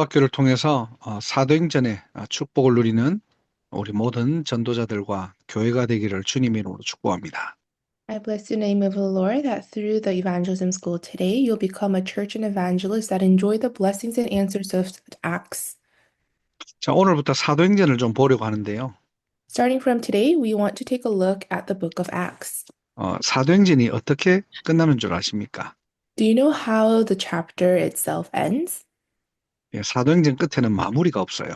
학교를 통해서 사도행전의 축복을 누리는 우리 모든 전도자들과 교회가 되기를 주님의 이름으로 축복합니다. I bless the name of the Lord that through the evangelism school today, you'll become a church and evangelist that enjoy the blessings and answers of Acts. 자, 오늘부터 사도행전을 좀 보려고 하는데요. Starting from today, we want to take a look at the book of Acts. 사도행전이 어떻게 끝나는 줄 아십니까? Do you know how the chapter itself ends? 예, 사도행전 끝에는 마무리가 없어요.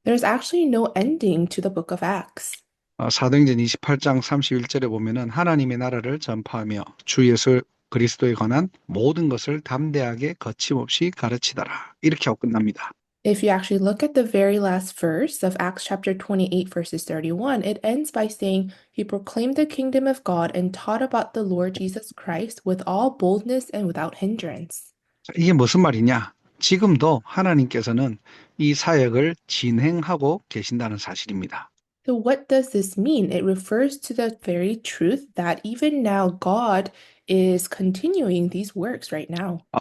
There's actually no ending to the book of Acts. 사도행전 28장 31절에 보면은 하나님의 나라를 전파하며 주 예수 그리스도에 관한 모든 것을 담대하게 거침없이 가르치더라. 이렇게 하고 끝납니다. If you actually look at the very last verse of Acts chapter 28, verses 31, it ends by saying, He proclaimed the kingdom of God and taught about the Lord Jesus Christ with all boldness and without hindrance. 자, 이게 무슨 말이냐? 지금도 하나님께서는 이 사역을 진행하고 계신다는 사실입니다. So, what does this mean? It refers to the very truth that even now God is continuing these works right now. 아,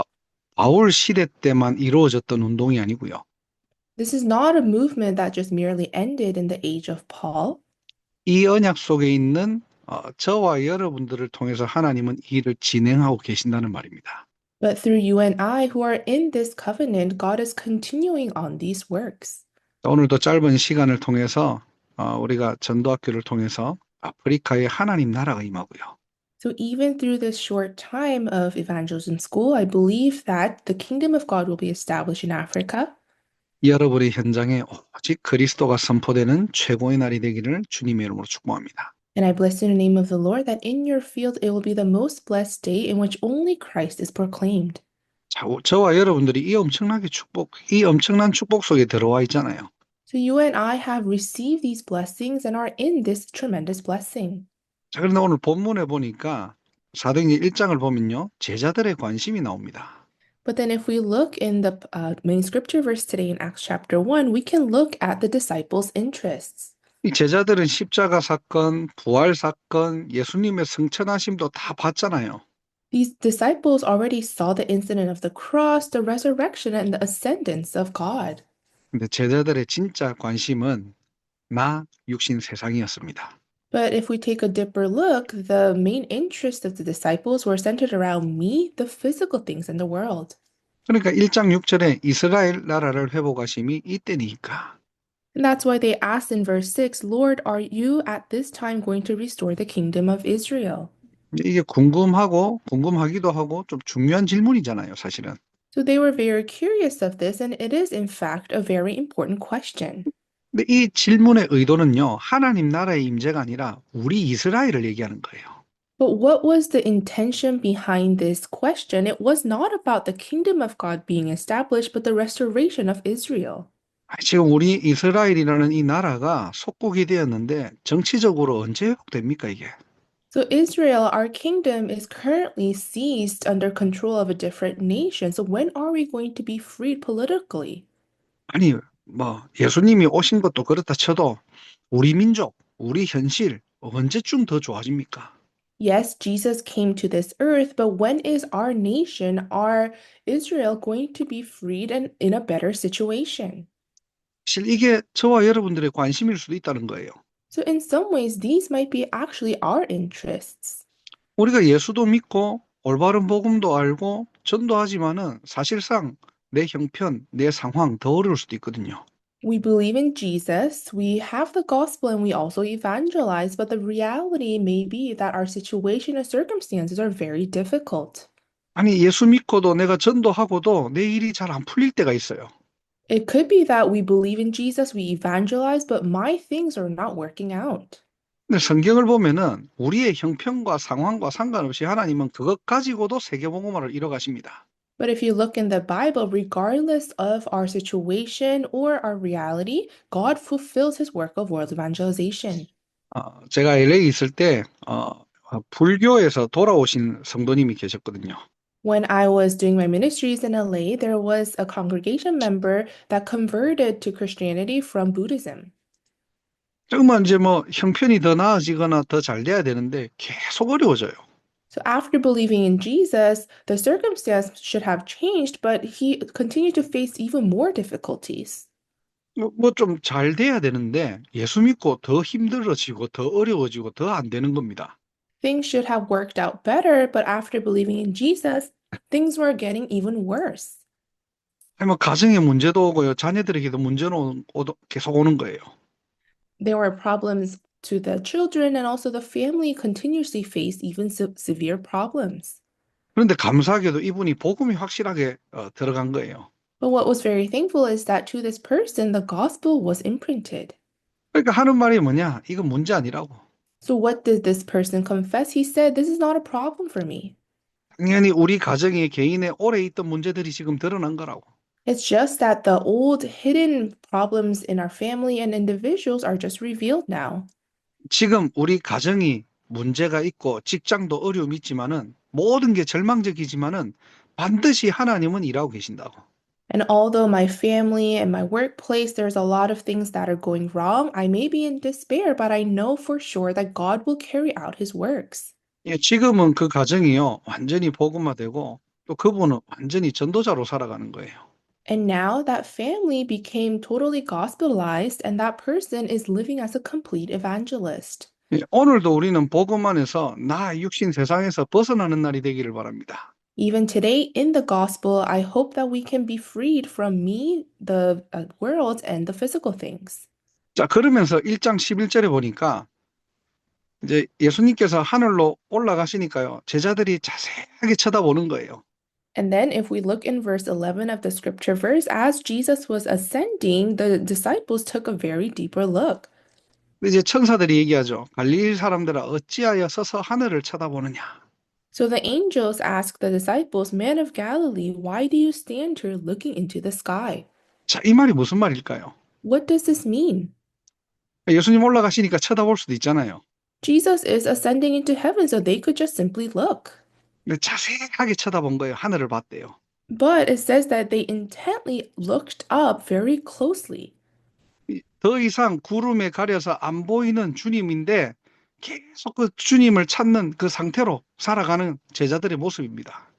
바울 시대 때만 이루어졌던 운동이 아니고요. This is not a movement that just merely ended in the age of Paul, 이 언약 속에 있는 저와 여러분들을 통해서 하나님은 이 일을 진행하고 계신다는 말입니다. but through you and I who are in this covenant, God is continuing on these works. 오늘도 짧은 시간을 통해서 우리가 전도학교를 통해서 아프리카에 하나님 나라가 임하고요. So, even through this short time of evangelism school, I believe that the kingdom of God will be established in Africa. 여러분의 현장에 오직 그리스도가 선포되는 최고의 날이 되기를 주님의 이름으로 축복합니다. And I bless in the name of the Lord that in your field it will be the most blessed day in which only Christ is proclaimed. 자, 저와 여러분들이 이 엄청난 축복 속에 들어와 있잖아요. So you and I have received these blessings and are in this tremendous blessing. 자, 그런데 오늘 본문에 보니까 사도행전 1장을 보면요. 제자들의 관심이 나옵니다. But then if we look in the main scripture verse today in Acts chapter 1, we can look at the disciples' interests. 이 제자들은 십자가 사건, 부활 사건, 예수님의 승천하심도 다 봤잖아요. These disciples already saw the incident of the cross, the resurrection, and the ascendance of God. 근데 제자들의 진짜 관심은 나, 육신, 세상이었습니다. But if we take a deeper look, the main interests of the disciples were centered around me, the physical things in the world. 그러니까 1장 6절에 이스라엘 나라를 회복하심이 이때니까. And that's why they asked in verse 6, Lord, are you at this time going to restore the kingdom of Israel? 이게 궁금하기도 하고 좀 중요한 질문이잖아요, 사실은. So they were very curious of this, and it is, in fact, a very important question. 근데 이 질문의 의도는요, 하나님 나라의 임재가 아니라 우리 이스라엘을 얘기하는 거예요. But what was the intention behind this question? It was not about the kingdom of God being established, but the restoration of Israel. 지금 우리 이스라엘이라는 이 나라가 속국이 되었는데 정치적으로 언제 회복됩니까, 이게? So Israel, our kingdom, is currently seized under control of a different nation. So when are we going to be freed politically? 아니, 예수님이 오신 것도 그렇다 쳐도 우리 민족, 우리 현실 언제쯤 더 좋아집니까? Yes, Jesus came to this earth, but when is our nation, our Israel, going to be freed and in a better situation? 사실 이게 저와 여러분들의 관심일 수도 있다는 거예요. So in some ways, these might be actually our interests. 우리가 예수도 믿고 올바른 복음도 알고 전도하지만은 사실상 내 형편, 내 상황 더 어려울 수도 있거든요. We believe in Jesus, we have the gospel, and we also evangelize, but the reality may be that our situation and circumstances are very difficult. 아니, 예수 믿고도 내가 전도하고도 내 일이 잘 안 풀릴 때가 있어요. It could be that we believe in Jesus, we evangelize, but my things are not working out. 근데 성경을 보면은 우리의 형편과 상황과 상관없이 하나님은 그것 가지고도 세계복음화를 이뤄가십니다. But if you look in the Bible, regardless of our situation or our reality, God fulfills his work of world evangelization. 제가 LA 있을 때 불교에서 돌아오신 성도님이 계셨거든요. When I was doing my ministries in LA, there was a congregation member that converted to Christianity from Buddhism. 정말 이제 형편이 더 나아지거나 더 잘 돼야 되는데 계속 어려워져요. So after believing in Jesus, the circumstance should have changed, but he continued to face even more difficulties. 뭐 좀 잘 돼야 되는데 예수 믿고 더 힘들어지고 더 어려워지고 더 안 되는 겁니다. Things should have worked out better, but after believing in Jesus, things were getting even worse. 아니, 뭐 가정에 문제도 오고요. 자녀들에게도 문제는 계속 오는 거예요. There were problems to the children, and also the family continuously faced even severe problems. 그런데 감사하게도 이분이 복음이 확실하게 들어간 거예요. But what was very thankful is that to this person, the gospel was imprinted. 그러니까 하는 말이 뭐냐? 이건 문제 아니라고. So what did this person confess? He said, "This is not a problem for me. 당연히 우리 가정의 개인의 오래 있던 문제들이 지금 드러난 거라고. It's just that the old hidden problems in our family and individuals are just revealed now." 지금 우리 가정이 문제가 있고 직장도 어려움이 있지만은 모든 게 절망적이지만은 반드시 하나님은 일하고 계신다고. And although my family and my workplace, there's a lot of things that are going wrong, I may be in despair, but I know for sure that God will carry out his works. 예, 지금은 그 가정이요 완전히 복음화되고 또 그분은 완전히 전도자로 살아가는 거예요. And now that family became totally gospelized, and that person is living as a complete evangelist. 예, 오늘도 우리는 복음 안에서 나 육신 세상에서 벗어나는 날이 되기를 바랍니다. Even today in the gospel, I hope that we can be freed from me, the world, and the physical things. 자, 그러면서 1장 11절에 보니까 이제 예수님께서 하늘로 올라가시니까요. 제자들이 자세하게 쳐다보는 거예요. And then, if we look in verse 11 of the scripture verse, as Jesus was ascending, the disciples took a very deeper look. 이제 천사들이 얘기하죠. 갈릴리 사람들아 어찌하여 서서 하늘을 쳐다보느냐. So the angels asked the disciples, "Men of Galilee, why do you stand here looking into the sky?" 자, 이 말이 무슨 말일까요? What does this mean? 예수님 올라가시니까 쳐다볼 수도 있잖아요. Jesus is ascending into heaven, so they could just simply look. 근데 자세하게 쳐다본 거예요. 하늘을 봤대요. But it says that they intently looked up very closely. 더 이상 구름에 가려서 안 보이는 주님인데 계속 그 주님을 찾는 그 상태로 살아가는 제자들의 모습입니다.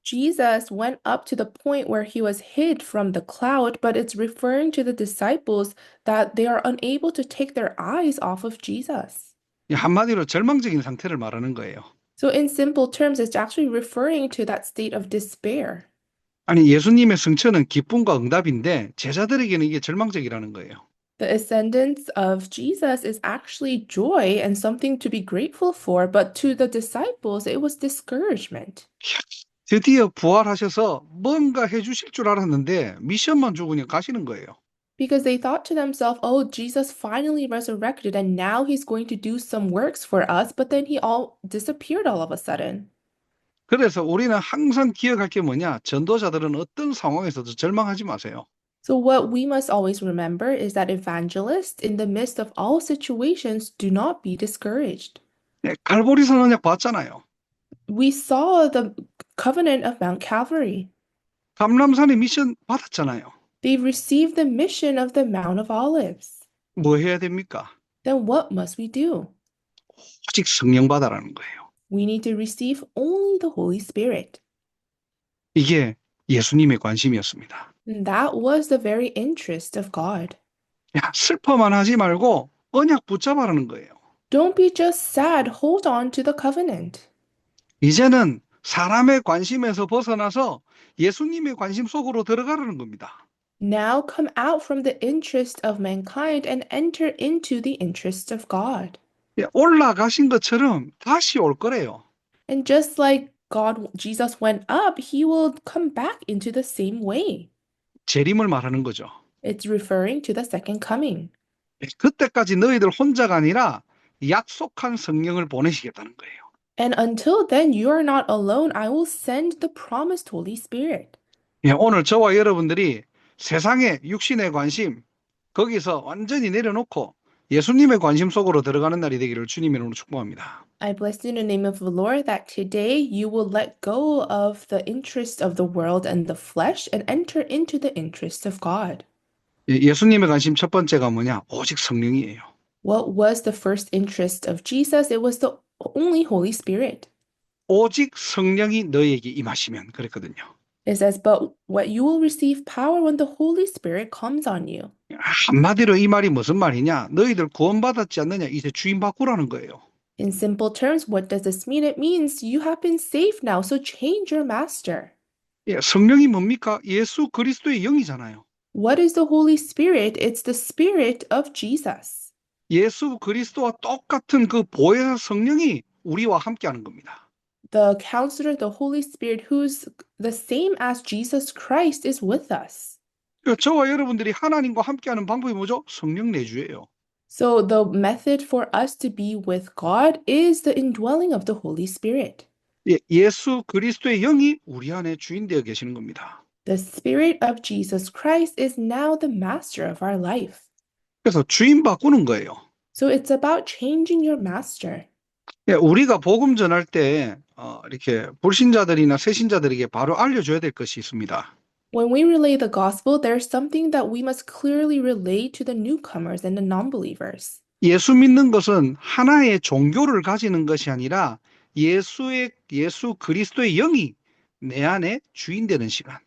Jesus went up to the point where he was hid from the cloud, but it's referring to the disciples that they are unable to take their eyes off of Jesus. 한마디로 절망적인 상태를 말하는 거예요. So, in simple terms, it's actually referring to that state of despair. 아니, 예수님의 승천은 기쁨과 응답인데 제자들에게는 이게 절망적이라는 거예요. The ascendance of Jesus is actually joy and something to be grateful for, but to the disciples, it was discouragement. 드디어 부활하셔서 뭔가 해주실 줄 알았는데 미션만 주고 그냥 가시는 거예요. Because they thought to themselves, "Oh, Jesus finally resurrected, and now he's going to do some works for us," but then he all disappeared all of a sudden. 그래서 우리는 항상 기억할 게 뭐냐? 전도자들은 어떤 상황에서도 절망하지 마세요. So, what we must always remember is that evangelists, in the midst of all situations, do not be discouraged. 네, 갈보리산 언약 봤잖아요. We saw the covenant of Mount Calvary. 감람산에 미션 받았잖아요. They received the mission of the Mount of Olives. 뭐 해야 됩니까? Then what must we do? 오직 성령 받아라는 거예요. We need to receive only the Holy Spirit. 이게 예수님의 관심이었습니다. And that was the very interest of God. 야, 슬퍼만 하지 말고 언약 붙잡아라는 거예요. Don't be just sad, hold on to the covenant. 이제는 사람의 관심에서 벗어나서 예수님의 관심 속으로 들어가라는 겁니다. Now come out from the interest of mankind and enter into the interest of God. 예, 올라가신 것처럼 다시 올 거래요. And just like Jesus went up, he will come back into the same way. 재림을 말하는 거죠. It's referring to the second coming. 예, 그때까지 너희들 혼자가 아니라 약속한 성령을 보내시겠다는 거예요. And until then, you are not alone. I will send the promised Holy Spirit. 예, 오늘 저와 여러분들이 세상의 육신의 관심 거기서 완전히 내려놓고 예수님의 관심 속으로 들어가는 날이 되기를 주님의 이름으로 축복합니다. I bless you in the name of the Lord that today you will let go of the interest of the world and the flesh and enter into the interest of God. 예, 예수님의 관심 첫 번째가 뭐냐? 오직 성령이에요. What was the first interest of Jesus? It was the only Holy Spirit. 오직 성령이 너희에게 임하시면 그랬거든요. It says, but what you will receive power when the Holy Spirit comes on you. 한마디로 이 말이 무슨 말이냐? 너희들 구원받았지 않느냐? 이제 주인 바꾸라는 거예요. In simple terms, what does this mean? It means you have been saved now, so change your master. 예, 성령이 뭡니까? 예수 그리스도의 영이잖아요. What is the Holy Spirit? It's the Spirit of Jesus. 예수 그리스도와 똑같은 그 보혜사 성령이 우리와 함께하는 겁니다. The Counselor, the Holy Spirit, who's the same as Jesus Christ, is with us. 저와 여러분들이 하나님과 함께하는 방법이 뭐죠? 성령 내주예요. So the method for us to be with God is the indwelling of the Holy Spirit. 예, 예수 그리스도의 영이 우리 안에 주인 되어 계시는 겁니다. The Spirit of Jesus Christ is now the master of our life. 그래서 주인 바꾸는 거예요. So it's about changing your master. 예, 우리가 복음 전할 때 이렇게 불신자들이나 새신자들에게 바로 알려줘야 될 것이 있습니다. When we relay the gospel, there's something that we must clearly relay to the newcomers and the non-believers. 예수 믿는 것은 하나의 종교를 가지는 것이 아니라 예수 그리스도의 영이 내 안에 주인 되는 시간.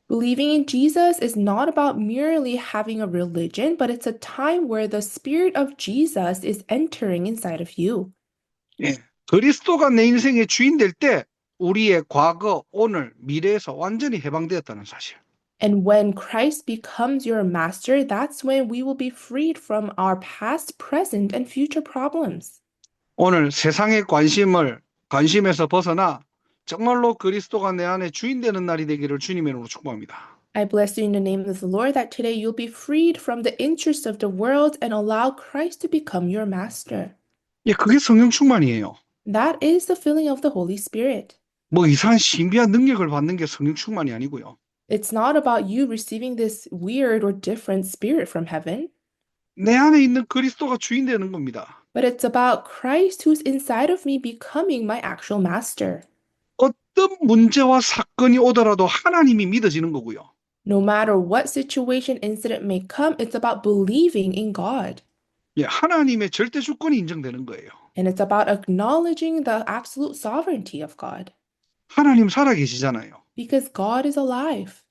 Believing in Jesus is not about merely having a religion, but it's a time where the Spirit of Jesus is entering inside of you. 예, 그리스도가 내 인생의 주인 될 때 우리의 과거, 오늘, 미래에서 완전히 해방되었다는 사실. And when Christ becomes your master, that's when we will be freed from our past, present, and future problems. 오늘 세상의 관심에서 벗어나 정말로 그리스도가 내 안에 주인 되는 날이 되기를 주님의 이름으로 축복합니다. I bless you in the name of the Lord that today you'll be freed from the interests of the world and allow Christ to become your master. 예, 그게 성령 충만이에요. That is the filling of the Holy Spirit. 뭐 이상한 신비한 능력을 받는 게 성령 충만이 아니고요. It's not about you receiving this weird or different spirit from heaven, 내 안에 있는 그리스도가 주인 되는 겁니다. but it's about Christ who's inside of me becoming my actual master. 어떤 문제와 사건이 오더라도 하나님이 믿어지는 거고요. No matter what situation, incident may come, it's about believing in God. 예, 하나님의 절대 주권이 인정되는 거예요. And it's about acknowledging the absolute sovereignty of God. 하나님 살아계시잖아요. Because God is alive.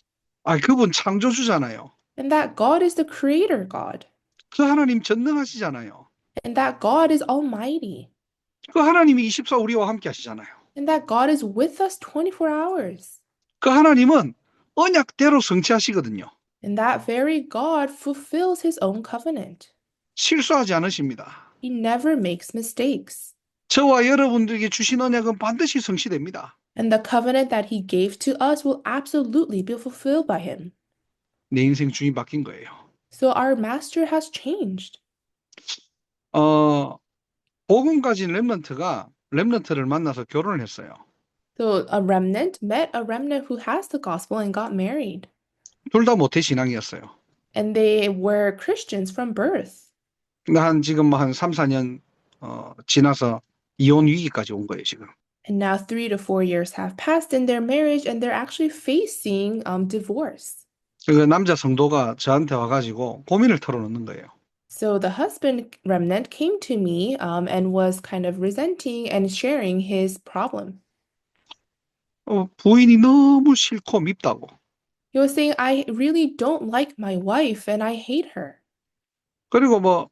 그분 창조주잖아요. And that God is the creator God. 그 하나님 전능하시잖아요. And that God is almighty. 그 하나님이 24 우리와 함께 하시잖아요. And that God is with us 24 hours. 그 하나님은 언약대로 성취하시거든요. And that very God fulfills his own covenant. 실수하지 않으십니다. He never makes mistakes. 저와 여러분들에게 주신 언약은 반드시 성취됩니다. And the covenant that he gave to us will absolutely be fulfilled by him. 내 인생 주인 바뀐 거예요. So our master has changed. 복음 가진 렘넌트를 만나서 결혼을 했어요. So a remnant met a remnant who has the gospel and got married. 둘 다 모태 신앙이었어요. And they were Christians from birth. 지금 한 3, 4년 지나서 이혼 위기까지 온 거예요, 지금. And now 3 to 4 years have passed in their marriage and they're actually facing divorce. 그 남자 성도가 저한테 와가지고 고민을 털어놓는 거예요. So the husband remnant came to me and was kind of resenting and sharing his problem. 부인이 너무 싫고 밉다고. He was saying, I really don't like my wife and I hate her. 그리고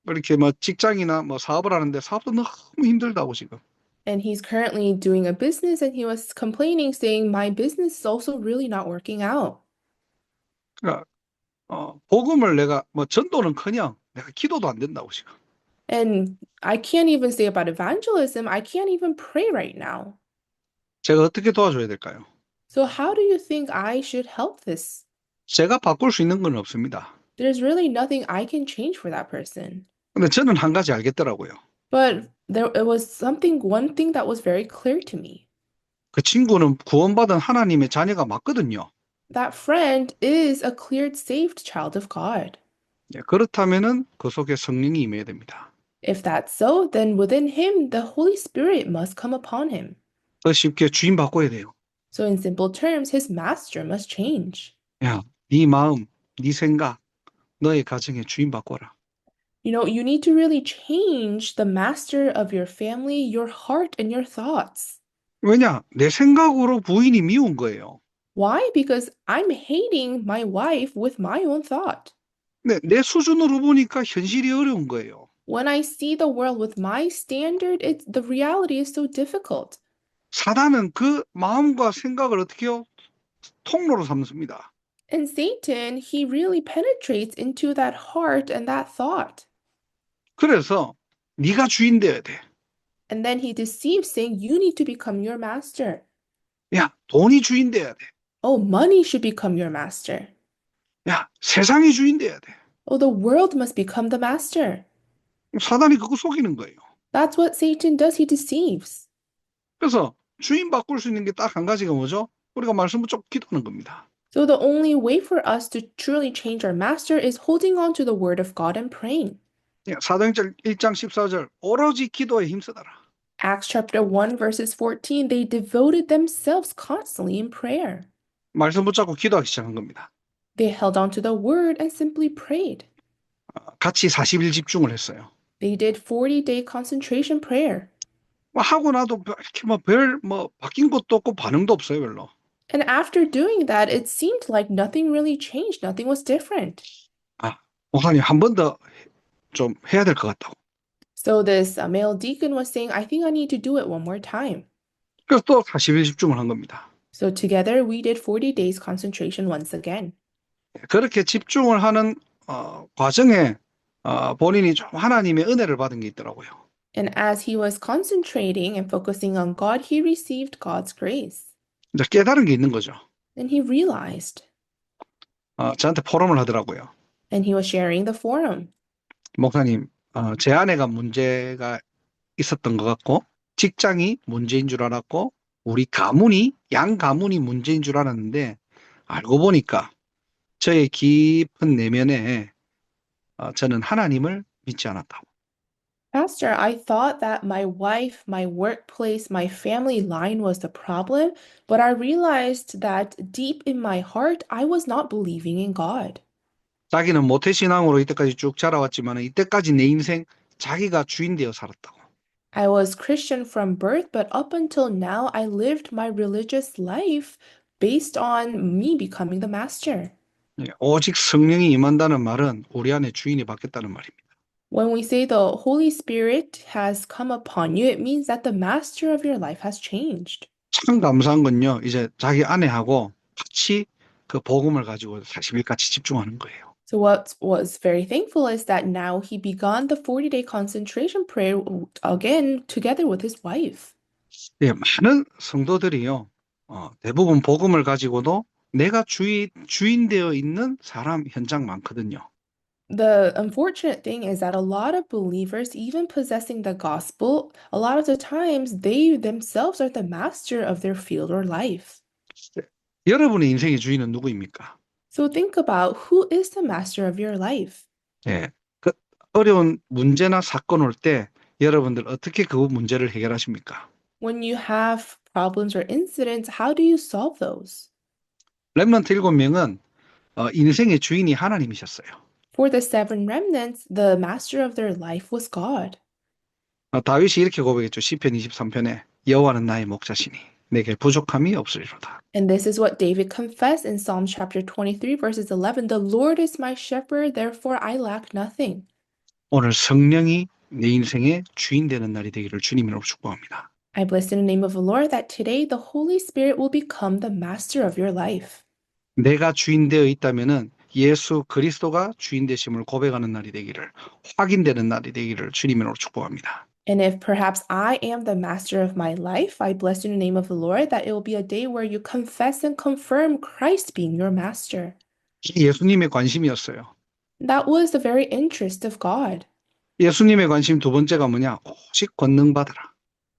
이렇게 직장이나 사업을 하는데 사업도 너무 힘들다고 지금. And he's currently doing a business and he was complaining, saying, my business is also really not working out. 그러니까 복음을 내가 전도는커녕 내가 기도도 안 된다고 지금. And I can't even say about evangelism, I can't even pray right now. 제가 어떻게 도와줘야 될까요? So how do you think I should help this? 제가 바꿀 수 있는 건 없습니다. There's really nothing I can change for that person. 근데 저는 한 가지 알겠더라고요. But it was one thing that was very clear to me. 그 친구는 구원받은 하나님의 자녀가 맞거든요. That friend is a cleared, saved child of God. 그렇다면은 그 속에 성령이 임해야 됩니다. If that's so, then within him, the Holy Spirit must come upon him. 더 쉽게 주인 바꿔야 돼요. So in simple terms, his master must change. 야, 네 마음, 네 생각, 너의 가정에 주인 바꿔라. You need to really change the master of your family, your heart, and your thoughts. 왜냐? 내 생각으로 부인이 미운 거예요. Why? Because I'm hating my wife with my own thought. 근데 내 수준으로 보니까 현실이 어려운 거예요. When I see the world with my standard, the reality is so difficult. 사단은 그 마음과 생각을 어떻게 해요? 통로로 삼습니다. And Satan, he really penetrates into that heart and that thought. 그래서 네가 주인 되어야 돼. And then he deceives, saying, You need to become your master. 야, 돈이 주인 되어야 돼. Oh, money should become your master. 야, 세상이 주인 되어야 돼. Oh, the world must become the master. 사단이 그거 속이는 거예요. That's what Satan does. He deceives. 그래서 주인 바꿀 수 있는 게 딱 한 가지가 뭐죠? 우리가 말씀 붙잡고 기도하는 겁니다. So the only way for us to truly change our master is holding on to the word of God and praying. 사도행전 1장 14절 오로지 기도에 힘쓰더라. Acts chapter 1 verses 14, they devoted themselves constantly in prayer. 말씀 붙잡고 기도하기 시작한 겁니다. They held on to the word and simply prayed. 같이 40일 집중을 했어요. They did 40-day concentration prayer. 하고 나도 이렇게 바뀐 것도 없고 반응도 없어요, 별로. And after doing that, it seemed like nothing really changed. Nothing was different. 목사님 한 번 더 좀 해야 될 것 같다고. So this male deacon was saying, I think I need to do it one more time. 그래서 또 40일 집중을 한 겁니다. So together we did 40 days concentration once again. 그렇게 집중을 하는 과정에 본인이 좀 하나님의 은혜를 받은 게 있더라고요. And as he was concentrating and focusing on God, he received God's grace. 이제 깨달은 게 있는 거죠. Then he realized, 저한테 포럼을 하더라고요. and he was sharing the forum. 목사님, 제 아내가 문제가 있었던 것 같고 직장이 문제인 줄 알았고 우리 양 가문이 문제인 줄 알았는데 알고 보니까 저의 깊은 내면에 저는 하나님을 믿지 않았다고. Pastor, I thought that my wife, my workplace, my family line was the problem, but I realized that deep in my heart, I was not believing in God. 자기는 모태신앙으로 이때까지 쭉 자라왔지만 이때까지 내 인생 자기가 주인 되어 살았다고. I was Christian from birth, but up until now, I lived my religious life based on me becoming the master. 오직 성령이 임한다는 말은 우리 안에 주인이 바뀌었다는 말입니다. When we say the Holy Spirit has come upon you, it means that the master of your life has changed. 참 감사한 건요. 이제 자기 아내하고 같이 그 복음을 가지고 40일 같이 집중하는 거예요. So what was very thankful is that now he began the 40-day concentration prayer again together with his wife. 많은 성도들이요. 대부분 복음을 가지고도 내가 주인 되어 있는 사람 현장 많거든요. The unfortunate thing is that a lot of believers, even possessing the gospel, a lot of the times they themselves are the master of their field or life. 여러분의 인생의 주인은 누구입니까? So think about who is the master of your life. 그 어려운 문제나 사건 올 때 여러분들 어떻게 그 문제를 해결하십니까? When you have problems or incidents, how do you solve those? 렘넌트 7명은 인생의 주인이 하나님이셨어요. For the 7 remnants, the master of their life was God. 다윗이 이렇게 고백했죠. 시편 23편에 여호와는 나의 목자시니 내게 부족함이 없으리로다. And this is what David confessed in Psalm chapter 23, verses 11. The Lord is my shepherd, therefore I lack nothing. 오늘 성령이 내 인생의 주인 되는 날이 되기를 주님으로 축복합니다. I bless in the name of the Lord that today the Holy Spirit will become the master of your life. 내가 주인 되어 있다면은 예수 그리스도가 주인 되심을 고백하는 날이 되기를 확인되는 날이 되기를 주님으로 축복합니다. And if perhaps I am the master of my life, I bless in the name of the Lord that it will be a day where you confess and confirm Christ being your master. 예수님의 관심이었어요. That was the very interest of God. 예수님의 관심 두 번째가 뭐냐? 오직 권능 받으라.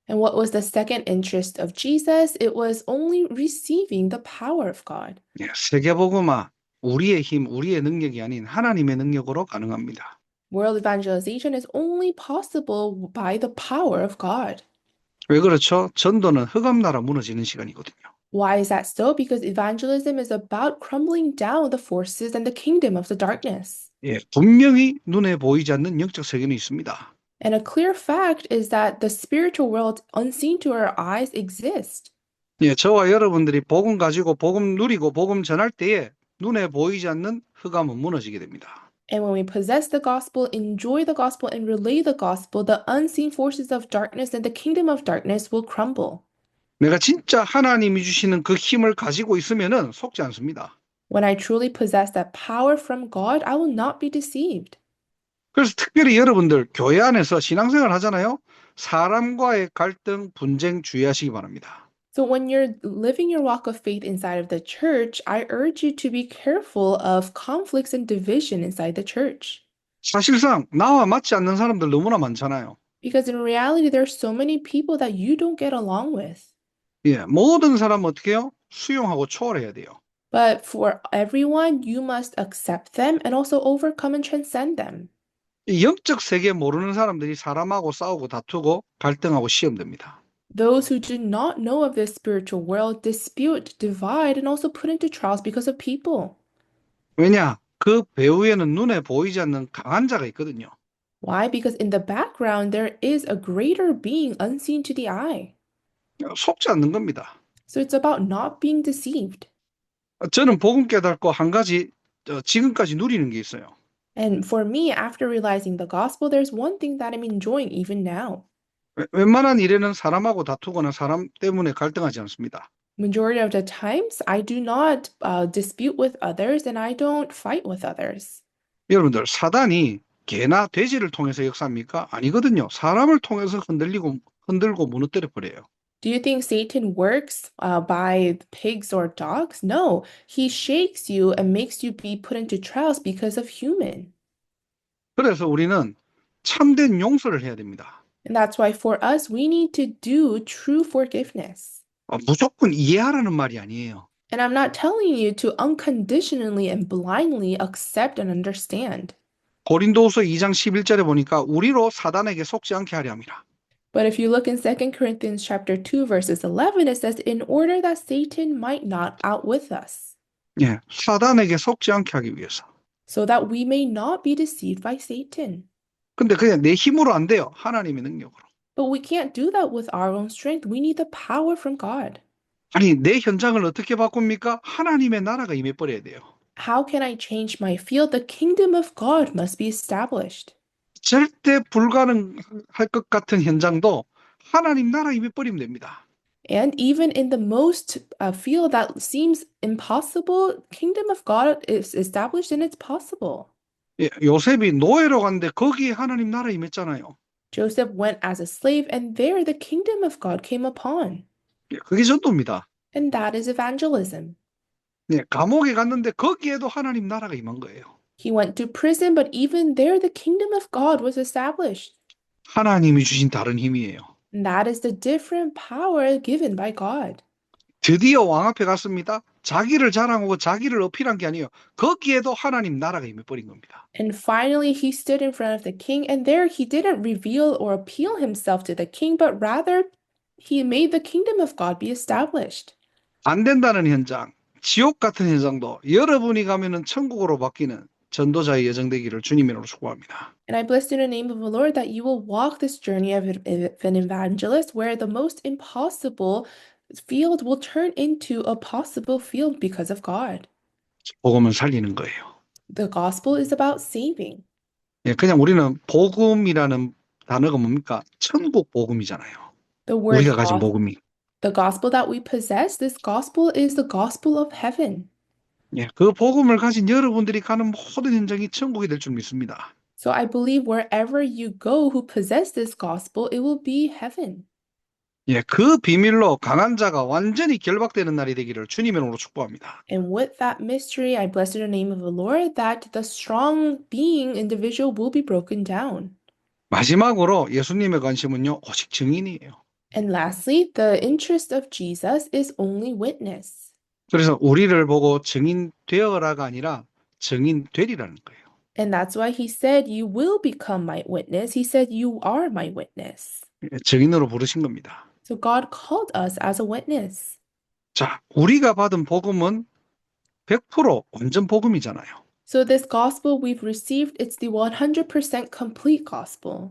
And what was the second interest of Jesus? It was only receiving the power of God. 세계복음화 우리의 힘, 우리의 능력이 아닌 하나님의 능력으로 가능합니다. World evangelization is only possible by the power of God. 왜 그렇죠? 전도는 흑암나라 무너지는 시간이거든요. Why is that so? Because evangelism is about crumbling down the forces and the kingdom of the darkness. 예, 분명히 눈에 보이지 않는 영적 세계는 있습니다. And a clear fact is that the spiritual world unseen to our eyes exist. 예, 저와 여러분들이 복음 가지고 복음 누리고 복음 전할 때에 눈에 보이지 않는 흑암은 무너지게 됩니다. And when we possess the gospel, enjoy the gospel, and relay the gospel, the unseen forces of darkness and the kingdom of darkness will crumble. 내가 진짜 하나님이 주시는 그 힘을 가지고 있으면은 속지 않습니다. When I truly possess that power from God, I will not be deceived. 그래서 특별히 여러분들 교회 안에서 신앙생활 하잖아요. 사람과의 갈등, 분쟁 주의하시기 바랍니다. So when you're living your walk of faith inside of the church, I urge you to be careful of conflicts and division inside the church. 사실상 나와 맞지 않는 사람들 너무나 많잖아요. Because in reality, there are so many people that you don't get along with. 예, 모든 사람은 어떻게 해요? 수용하고 초월해야 돼요. But for everyone, you must accept them and also overcome and transcend them. 이 영적 세계 모르는 사람들이 사람하고 싸우고 다투고 갈등하고 시험됩니다. Those who do not know of this spiritual world dispute, divide, and also put into trials because of people. 왜냐? 그 배후에는 눈에 보이지 않는 강한 자가 있거든요. Why? Because in the background, there is a greater being unseen to the eye. 속지 않는 겁니다. So it's about not being deceived. 저는 복음 깨닫고 한 가지 지금까지 누리는 게 있어요. And for me, after realizing the gospel, there's one thing that I'm enjoying even now. 웬만한 일에는 사람하고 다투거나 사람 때문에 갈등하지 않습니다. Majority of the times, I do not dispute with others and I don't fight with others. 여러분들 사단이 개나 돼지를 통해서 역사합니까? 아니거든요. 사람을 통해서 흔들고 무너뜨려 버려요. Do you think Satan works by pigs or dogs? No, he shakes you and makes you be put into trials because of human. 그래서 우리는 참된 용서를 해야 됩니다. And that's why for us, we need to do true forgiveness. 무조건 이해하라는 말이 아니에요. And I'm not telling you to unconditionally and blindly accept and understand. 고린도후서 2장 11절에 보니까 우리로 사단에게 속지 않게 하려 함이라. But if you look in 2 Corinthians chapter 2 verses 11, it says, in order that Satan might not outwit us, 예, 사단에게 속지 않게 하기 위해서. so that we may not be deceived by Satan. 근데 그냥 내 힘으로 안 돼요. 하나님의 능력으로. But we can't do that with our own strength. We need the power from God. 아니, 내 현장을 어떻게 바꿉니까? 하나님의 나라가 임해 버려야 돼요. How can I change my field? The kingdom of God must be established. 절대 불가능할 것 같은 현장도 하나님 나라 임해 버리면 됩니다. And even in the most field that seems impossible, kingdom of God is established and it's possible. 예, 요셉이 노예로 갔는데 거기에 하나님 나라 임했잖아요. Joseph went as a slave, and there the kingdom of God came upon. 예, 그게 전도입니다. And that is evangelism. 예, 감옥에 갔는데 거기에도 하나님 나라가 임한 거예요. He went to prison, but even there the kingdom of God was established. 하나님이 주신 다른 힘이에요. And that is the different power given by God. 드디어 왕 앞에 갔습니다. 자기를 자랑하고 자기를 어필한 게 아니에요. 거기에도 하나님 나라가 임해버린 겁니다. And finally, he stood in front of the king, and there he didn't reveal or appeal himself to the king, but rather he made the kingdom of God be established. 안 된다는 현장, 지옥 같은 현장도 여러분이 가면은 천국으로 바뀌는 전도자의 여정 되기를 주님으로 축복합니다. And I bless in the name of the Lord that you will walk this journey of an evangelist where the most impossible field will turn into a possible field because of God. 복음은 살리는 거예요. The gospel is about saving. 예, 그냥 우리는 복음이라는 단어가 뭡니까? 천국 복음이잖아요. The word 우리가 가진 복음이. the gospel that we possess, this gospel is the gospel of heaven. 예, 그 복음을 가진 여러분들이 가는 모든 현장이 천국이 될 줄 믿습니다. So I believe wherever you go who possess this gospel, it will be heaven. 예, 그 비밀로 강한 자가 완전히 결박되는 날이 되기를 주님의 이름으로 축복합니다. And with that mystery, I bless in the name of the Lord that the strong being individual will be broken down. 마지막으로 예수님의 관심은요, 오직 증인이에요. And lastly, the interest of Jesus is only witness. 그래서 우리를 보고 증인 되어라가 아니라 증인 되리라는 거예요. And that's why he said, you will become my witness. He said, you are my witness. 예, 증인으로 부르신 겁니다. So God called us as a witness. 자, 우리가 받은 복음은 100% 완전 복음이잖아요. So this gospel we've received, it's the 100% complete gospel.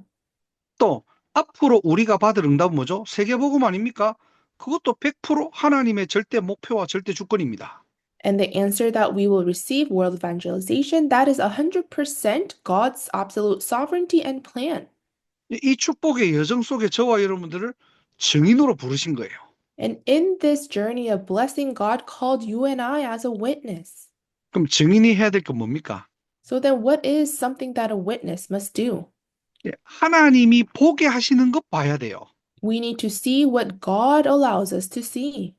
또 앞으로 우리가 받을 응답은 뭐죠? 세계복음 아닙니까? 그것도 100% 하나님의 절대 목표와 절대 주권입니다. And the answer that we will receive, world evangelization, that is 100% God's absolute sovereignty and plan. 이 축복의 여정 속에 저와 여러분들을 증인으로 부르신 거예요. And in this journey of blessing, God called you and I as a witness. 그럼 증인이 해야 될 건 뭡니까? So then, what is something that a witness must do? 예, 하나님이 보게 하시는 것 봐야 돼요. We need to see what God allows us to see.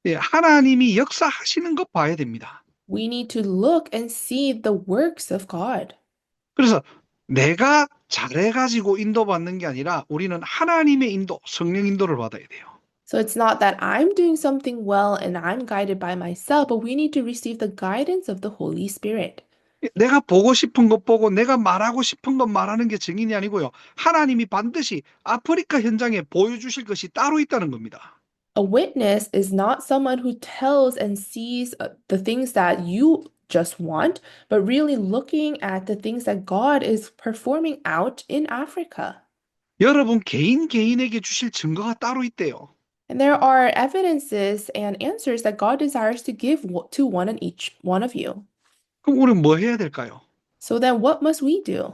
예, 하나님이 역사하시는 것 봐야 됩니다. We need to look and see the works of God. 그래서 내가 잘해가지고 인도받는 게 아니라 우리는 하나님의 인도, 성령 인도를 받아야 돼요. So it's not that I'm doing something well and I'm guided by myself, but we need to receive the guidance of the Holy Spirit. 예, 내가 보고 싶은 것 보고 내가 말하고 싶은 것 말하는 게 증인이 아니고요. 하나님이 반드시 아프리카 현장에 보여주실 것이 따로 있다는 겁니다. A witness is not someone who tells and sees the things that you just want, but really looking at the things that God is performing out in Africa. 여러분 개인에게 주실 증거가 따로 있대요. And there are evidences and answers that God desires to give to one and each one of you. 그럼 우리는 뭐 해야 될까요? So then what must we do?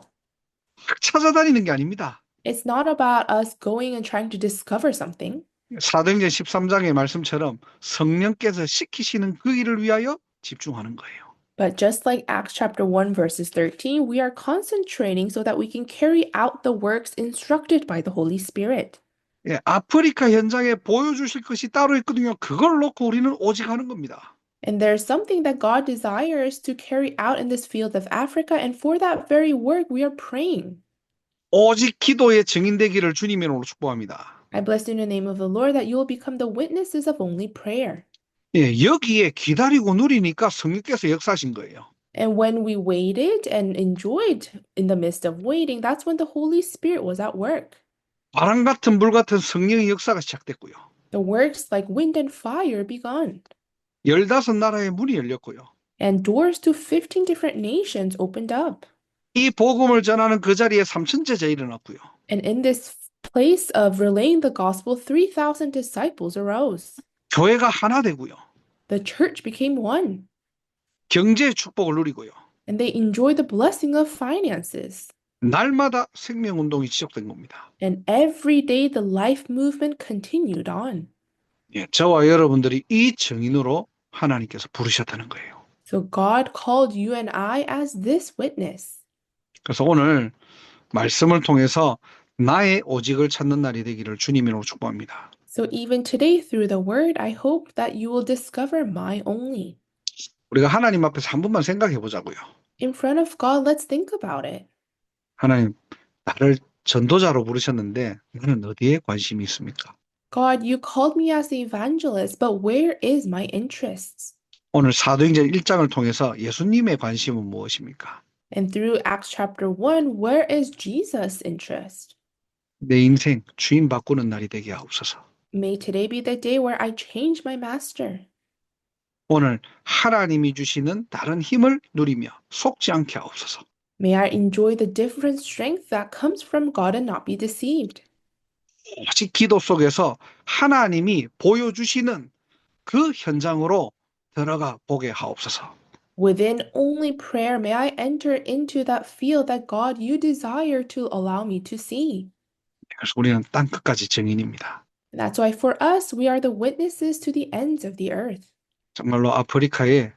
막 찾아다니는 게 아닙니다. It's not about us going and trying to discover something, 사도행전 13장의 말씀처럼 성령께서 시키시는 그 일을 위하여 집중하는 거예요. but just like Acts chapter 1 verses 13, we are concentrating so that we can carry out the works instructed by the Holy Spirit. 예, 아프리카 현장에 보여주실 것이 따로 있거든요. 그걸 놓고 우리는 오직 하는 겁니다. And there's something that God desires to carry out in this field of Africa, and for that very work, we are praying. 오직 기도의 증인되기를 주님의 이름으로 축복합니다. I bless you in the name of the Lord that you will become the witnesses of only prayer. 예, 여기에 기다리고 누리니까 성령께서 역사하신 거예요. And when we waited and enjoyed in the midst of waiting, that's when the Holy Spirit was at work. 바람 같은 물 같은 성령의 역사가 시작됐고요. The works like wind and fire begun, 15나라의 문이 열렸고요. and doors to 15 different nations opened up. 이 복음을 전하는 그 자리에 3,000제자 일어났고요. And in this place of relaying the gospel, 3,000 disciples arose. 교회가 하나 되고요. The church became one, 경제의 축복을 누리고요. and they enjoyed the blessing of finances. 날마다 생명운동이 지속된 겁니다. And every day the life movement continued on. 예, 저와 여러분들이 이 증인으로 하나님께서 부르셨다는 거예요. So God called you and I as this witness. 그래서 오늘 말씀을 통해서 나의 오직을 찾는 날이 되기를 주님으로 축복합니다. So even today through the word, I hope that you will discover my only. 우리가 하나님 앞에서 한 번만 생각해 보자고요. In front of God, let's think about it. 하나님, 나를 전도자로 부르셨는데 나는 어디에 관심이 있습니까? God, you called me as the evangelist, but where is my interests? 오늘 사도행전 1장을 통해서 예수님의 관심은 무엇입니까? And through Acts chapter 1, where is Jesus' interest? 내 인생 주인 바꾸는 날이 되게 하옵소서. May today be the day where I change my master. 오늘 하나님이 주시는 다른 힘을 누리며 속지 않게 하옵소서. May I enjoy the different strength that comes from God and not be deceived. 오직 기도 속에서 하나님이 보여주시는 그 현장으로 들어가 보게 하옵소서. Within only prayer, may I enter into that field that God you desire to allow me to see. 그래서 우리는 땅 끝까지 증인입니다. And that's why for us, we are the witnesses to the ends of the earth. 정말로 아프리카에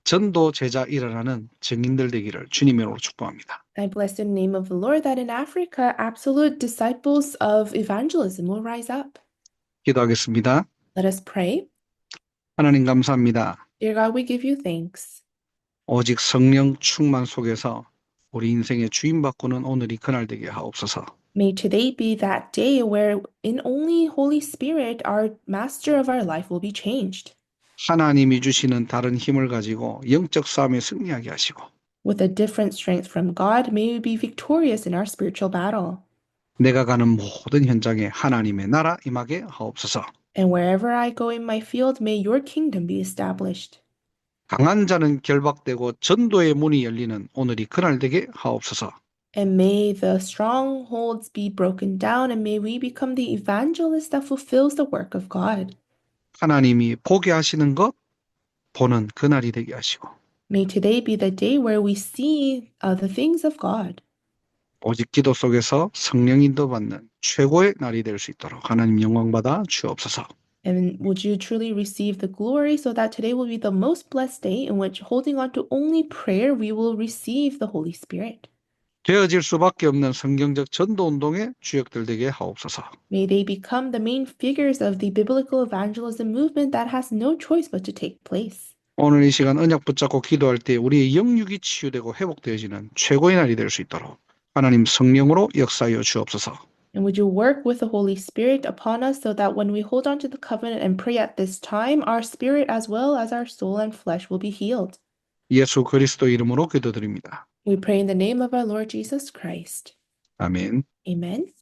전도 제자 일어나는 증인들 되기를 주님의 이름으로 축복합니다. I bless the name of the Lord that in Africa, absolute disciples of evangelism will rise up. 기도하겠습니다. Let us pray. 하나님 감사합니다. Dear God, we give you thanks. 오직 성령 충만 속에서 우리 인생의 주인 바꾸는 오늘이 그날 되게 하옵소서. May today be that day where in only Holy Spirit, our master of our life will be changed. 하나님이 주시는 다른 힘을 가지고 영적 싸움에 승리하게 하시고 With a different strength from God, may we be victorious in our spiritual battle. 내가 가는 모든 현장에 하나님의 나라 임하게 하옵소서. And wherever I go in my field, may your kingdom be established. 강한 자는 결박되고 전도의 문이 열리는 오늘이 그날 되게 하옵소서. And may the strongholds be broken down, and may we become the evangelist that fulfills the work of God. 하나님이 보게 하시는 것 보는 그날이 되게 하시고 May today be the day where we see the things of God. 오직 기도 속에서 성령 인도받는 최고의 날이 될 수 있도록 하나님 영광받아 주옵소서. And would you truly receive the glory so that today will be the most blessed day in which, holding on to only prayer, we will receive the Holy Spirit. 되어질 수밖에 없는 성경적 전도 운동의 주역들 되게 하옵소서. May they become the main figures of the biblical evangelism movement that has no choice but to take place. 오늘 이 시간 언약 붙잡고 기도할 때 우리의 영육이 치유되고 회복되어지는 최고의 날이 될 수 있도록 하나님 성령으로 역사하여 주옵소서. And would you work with the Holy Spirit upon us so that when we hold on to the covenant and pray at this time, our spirit as well as our soul and flesh will be healed. 예수 그리스도 이름으로 기도드립니다. We pray in the name of our Lord Jesus Christ. 아멘. Amen.